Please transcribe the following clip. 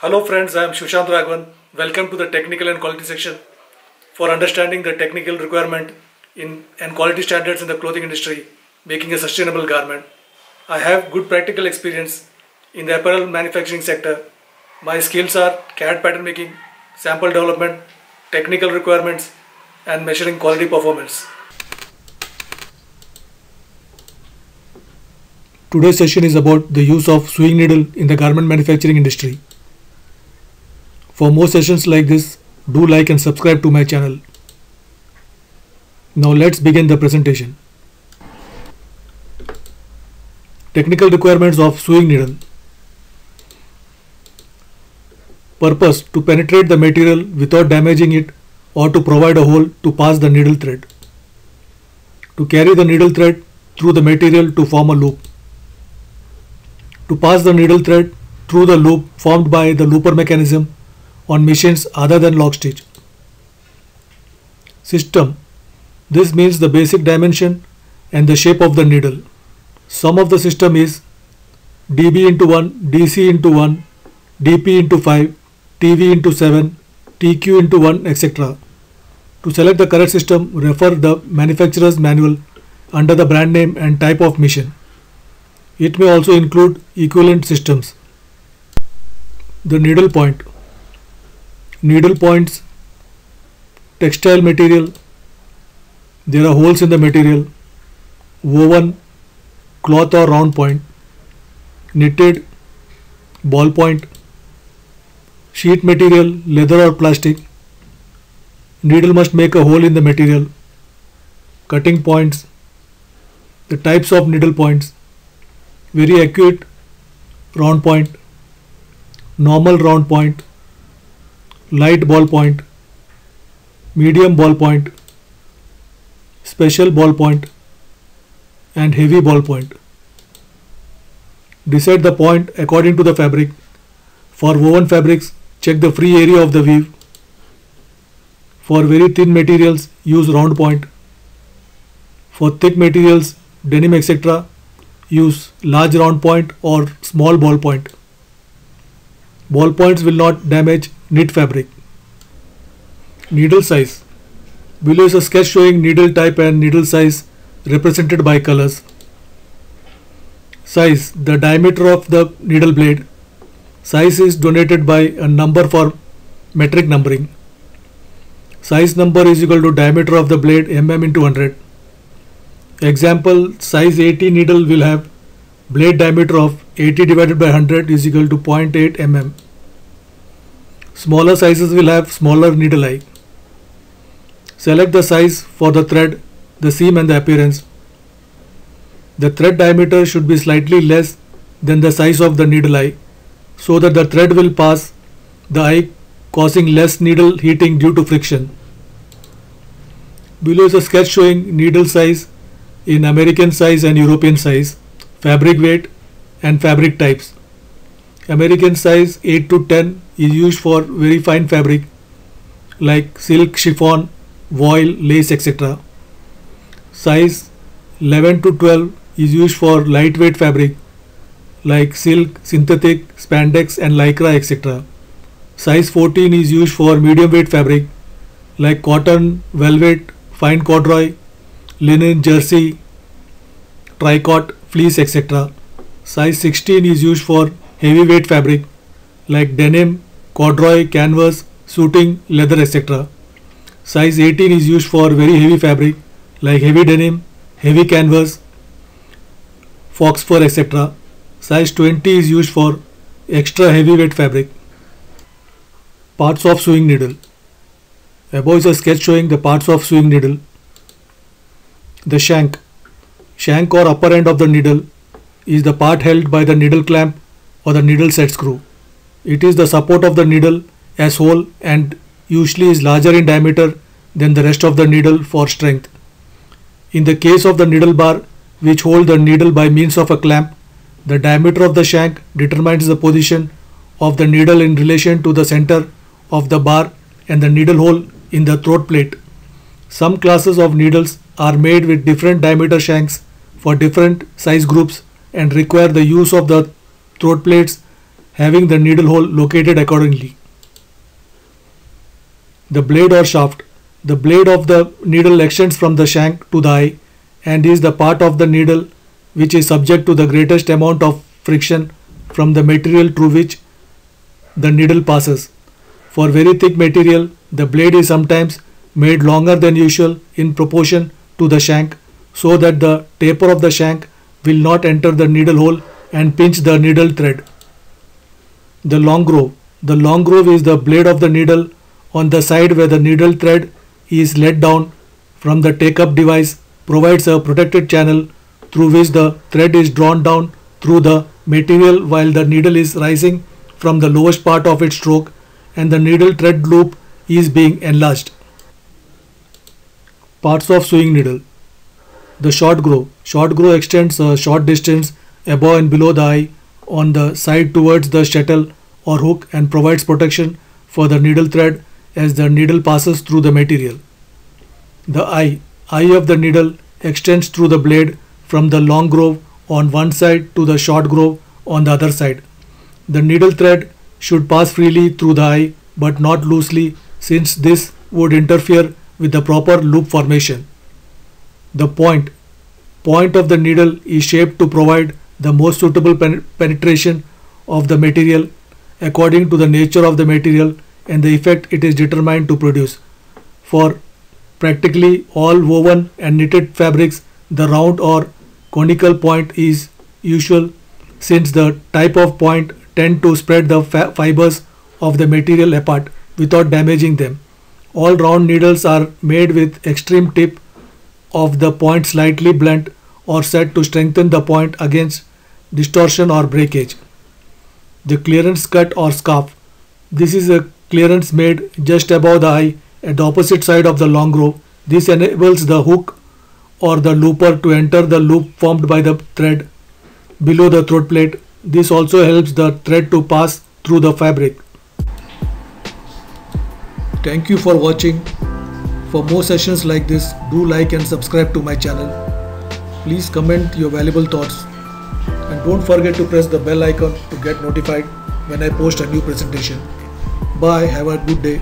Hello friends, I am Sushant Raghavan. Welcome to the technical and quality section for understanding the technical requirement and quality standards in the clothing industry, making a sustainable garment. I have good practical experience in the apparel manufacturing sector. My skills are CAD pattern making, sample development, technical requirements and measuring quality performance. Today's session is about the use of sewing needle in the garment manufacturing industry. For more sessions like this, do like and subscribe to my channel. Now let's begin the presentation. Technical requirements of sewing needle. Purpose: to penetrate the material without damaging it or to provide a hole to pass the needle thread. To carry the needle thread through the material to form a loop. To pass the needle thread through the loop formed by the looper mechanism on machines other than lock stitch. System: this means the basic dimension and the shape of the needle. Sum of the system is dB into 1, DC into 1, dP into 5, TV into 7, TQ into 1, etc. To select the correct system, refer the manufacturer's manual under the brand name and type of machine. It may also include equivalent systems. The needle point. Needle points, textile material. There are holes in the material. Woven, cloth or round point. Knitted, ball point. Sheet material, leather or plastic. Needle must make a hole in the material. Cutting points. The types of needle points: very acute round point, normal round point, light ball point, medium ball point, special ball point and heavy ball point. Decide the point according to the fabric. For woven fabrics, check the free area of the weave. For very thin materials, use round point. For thick materials, denim etc., use large round point or small ball point. Ball points will not damage knit fabric. Needle size. Below is a sketch showing needle type and needle size represented by colors. Size: the diameter of the needle blade. Size is denoted by a number for metric numbering. Size number is equal to diameter of the blade mm into 100. Example: size 80 needle will have blade diameter of 80 divided by 100 is equal to 0.8 mm. Smaller sizes will have smaller needle eye. Select the size for the thread, the seam and the appearance. The thread diameter should be slightly less than the size of the needle eye so that the thread will pass the eye, causing less needle heating due to friction. Below is a sketch showing needle size in American size and European size, fabric weight and fabric types. American size 8 to 10 is used for very fine fabric like silk, chiffon, voile, lace etc. Size 11 to 12 is used for lightweight fabric like silk, synthetic, spandex and lycra etc. Size 14 is used for medium weight fabric like cotton, velvet, fine corduroy, linen, jersey, tricot, fleece etc. Size 16 is used for heavyweight fabric like denim, corduroy, canvas, suiting, leather etc. Size 18 is used for very heavy fabric like heavy denim, heavy canvas, fox fur etc. Size 20 is used for extra heavyweight fabric. Parts of sewing needle. Above is a sketch showing the parts of sewing needle. The shank. Shank or upper end of the needle is the part held by the needle clamp or the needle set screw. It is the support of the needle as whole and usually is larger in diameter than the rest of the needle for strength. In the case of the needle bar, which hold the needle by means of a clamp, the diameter of the shank determines the position of the needle in relation to the center of the bar and the needle hole in the throat plate. Some classes of needles are made with different diameter shanks for different size groups and require the use of the throat plates having the needle hole located accordingly. The blade or shaft. The blade of the needle extends from the shank to the eye and is the part of the needle which is subject to the greatest amount of friction from the material through which the needle passes. For very thick material, the blade is sometimes made longer than usual in proportion to the shank so that the taper of the shank will not enter the needle hole and pinch the needle thread. The long groove. The long groove is the blade of the needle on the side where the needle thread is let down from the take-up device, provides a protected channel through which the thread is drawn down through the material while the needle is rising from the lowest part of its stroke and the needle thread loop is being enlarged. Parts of sewing needle. The short groove. Short groove extends a short distance above and below the eye on the side towards the shuttle or hook and provides protection for the needle thread as the needle passes through the material. The eye of the needle extends through the blade from the long groove on one side to the short groove on the other side. The needle thread should pass freely through the eye but not loosely, since this would interfere with the proper loop formation. The point of the needle is shaped to provide the most suitable penetration of the material according to the nature of the material and the effect it is determined to produce. For practically all woven and knitted fabrics, the round or conical point is usual, since the type of point tend to spread the fibers of the material apart without damaging them. All round needles are made with extreme tip of the point slightly blunt or set to strengthen the point against distortion or breakage. The clearance cut or scarf. This is a clearance made just above the eye at the opposite side of the long groove. This enables the hook or the looper to enter the loop formed by the thread below the throat plate. This also helps the thread to pass through the fabric. Thank you for watching. For more sessions like this, do like and subscribe to my channel. Please comment your valuable thoughts and don't forget to press the bell icon to get notified when I post a new presentation. Bye, have a good day.